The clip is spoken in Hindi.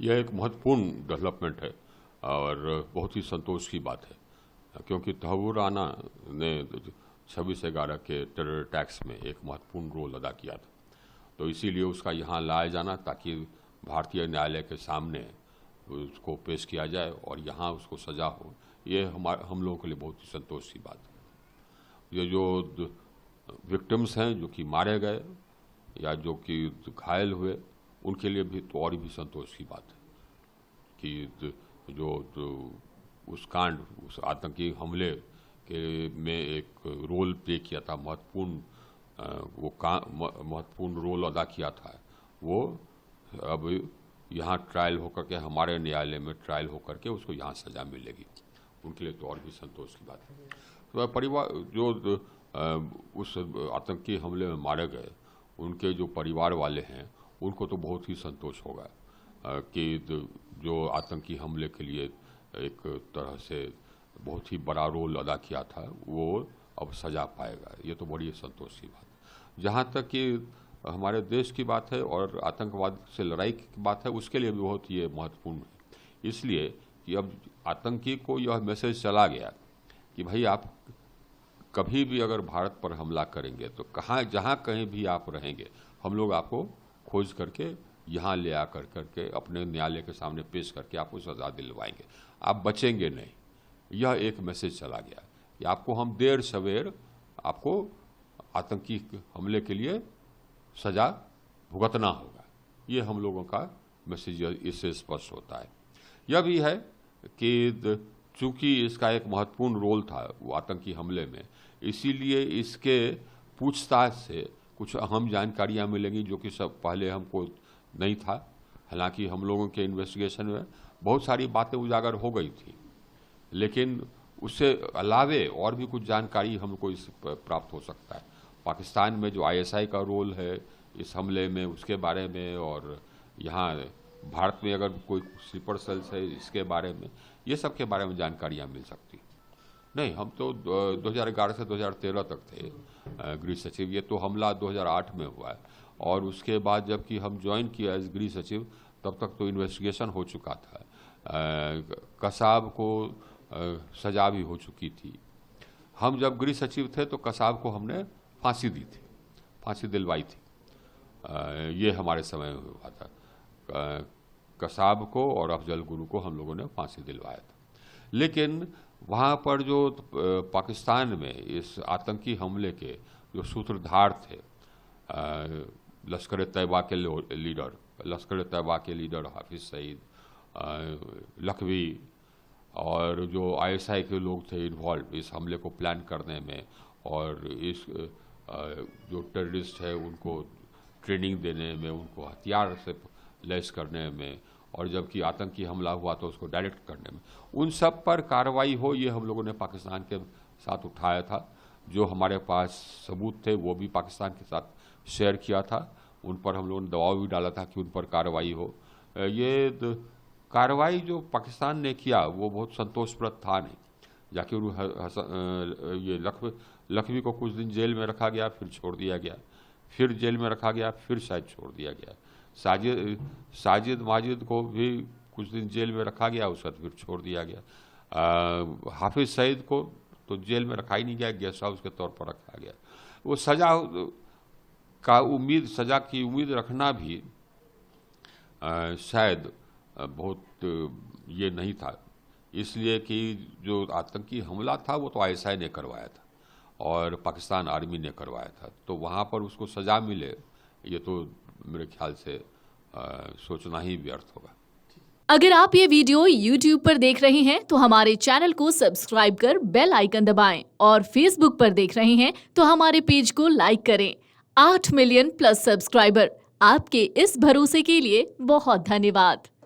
यह एक महत्वपूर्ण डेवलपमेंट है और बहुत ही संतोष की बात है, क्योंकि तहव्वुर राना ने 26/11 के टेरर अटैक्स में एक महत्वपूर्ण रोल अदा किया था। तो इसीलिए उसका यहाँ लाया जाना ताकि भारतीय न्यायालय के सामने उसको पेश किया जाए और यहाँ उसको सजा हो, ये हम लोगों के लिए बहुत ही संतोष की बात है। ये जो विक्टिम्स हैं जो कि मारे गए या जो कि घायल हुए, उनके लिए भी तो और भी संतोष की बात है कि जो उस कांड, उस आतंकी हमले के में एक रोल प्ले किया था, महत्वपूर्ण रोल अदा किया था, वो अब यहाँ ट्रायल होकर के, हमारे न्यायालय में ट्रायल होकर के उसको यहाँ सजा मिलेगी। उनके लिए तो और भी संतोष की बात है। तो परिवार जो उस आतंकी हमले में मारे गए, उनके जो परिवार वाले हैं, उनको तो बहुत ही संतोष होगा कि जो आतंकी हमले के लिए एक तरह से बहुत ही बड़ा रोल अदा किया था, वो अब सजा पाएगा। ये तो बड़ी संतोष की बात है। जहाँ तक कि हमारे देश की बात है और आतंकवाद से लड़ाई की बात है, उसके लिए भी बहुत ये महत्वपूर्ण है। इसलिए कि अब आतंकी को यह मैसेज चला गया कि भाई आप कभी भी अगर भारत पर हमला करेंगे तो जहाँ कहीं भी आप रहेंगे, हम लोग आपको खोज करके यहाँ ले आकर करके अपने न्यायालय के सामने पेश करके आपको सजा दिलवाएंगे, आप बचेंगे नहीं। यह एक मैसेज चला गया कि आपको हम देर सवेर आपको आतंकी हमले के लिए सजा भुगतना होगा। ये हम लोगों का मैसेज इससे स्पष्ट होता है। यह भी है कि चूंकि इसका एक महत्वपूर्ण रोल था वो आतंकी हमले में, इसीलिए इसके पूछताछ से कुछ अहम जानकारियां मिलेंगी जो कि सब पहले हमको नहीं था। हालांकि हम लोगों के इन्वेस्टिगेशन में बहुत सारी बातें उजागर हो गई थी, लेकिन उससे अलावे और भी कुछ जानकारी हमको इस प्राप्त हो सकता है। पाकिस्तान में जो ISI का रोल है इस हमले में, उसके बारे में, और यहाँ भारत में अगर कोई स्लीपर सेल्स है इसके बारे में, ये सब के बारे में जानकारियाँ मिल सकती। नहीं, हम तो 2011 से 2013 तक थे गृह सचिव। ये तो हमला 2008 में हुआ है और उसके बाद जबकि हम ज्वाइन किया एज गृह सचिव, तब तक तो इन्वेस्टिगेशन हो चुका था। कसाब को सजा भी हो चुकी थी। हम जब गृह सचिव थे तो कसाब को हमने फांसी दी थी, फांसी दिलवाई थी। ये हमारे समय में हुआ था। कसाब को और अफजल गुरु को हम लोगों ने फांसी दिलवाया था। लेकिन वहाँ पर जो पाकिस्तान में इस आतंकी हमले के जो सूत्रधार थे, लश्कर तैयबा के लीडर हाफिज सईद, लखवी, और जो ISI के लोग थे इन्वॉल्व इस हमले को प्लान करने में और इस जो टेररिस्ट है उनको ट्रेनिंग देने में, उनको हथियार से लैस करने में, और जबकि आतंकी हमला हुआ तो उसको डायरेक्ट करने में, उन सब पर कार्रवाई हो, ये हम लोगों ने पाकिस्तान के साथ उठाया था। जो हमारे पास सबूत थे वो भी पाकिस्तान के साथ शेयर किया था। उन पर हम लोगों ने दबाव भी डाला था कि उन पर कार्रवाई हो। ये कार्रवाई जो पाकिस्तान ने किया वो बहुत संतोषप्रद था नहीं। जाकिर ये लखवी को कुछ दिन जेल में रखा गया, फिर छोड़ दिया गया, फिर जेल में रखा गया, फिर शायद छोड़ दिया गया। साजिद माजिद को भी कुछ दिन जेल में रखा गया, उसका फिर छोड़ दिया गया। हाफिज सईद को तो जेल में रखा ही नहीं गया, गेस्ट हाउस के तौर पर रखा गया। वो सजा की उम्मीद रखना भी शायद बहुत ये नहीं था, इसलिए कि जो आतंकी हमला था वो तो ISI ने करवाया था और पाकिस्तान आर्मी ने करवाया था, तो वहाँ पर उसको सजा मिले, ये तो मेरे ख्याल से सोचना ही व्यर्थ होगा। अगर आप ये वीडियो YouTube पर देख रहे हैं तो हमारे चैनल को सब्सक्राइब कर बेल आइकन दबाएं, और Facebook पर देख रहे हैं तो हमारे पेज को लाइक करें। 8 मिलियन प्लस सब्सक्राइबर, आपके इस भरोसे के लिए बहुत धन्यवाद।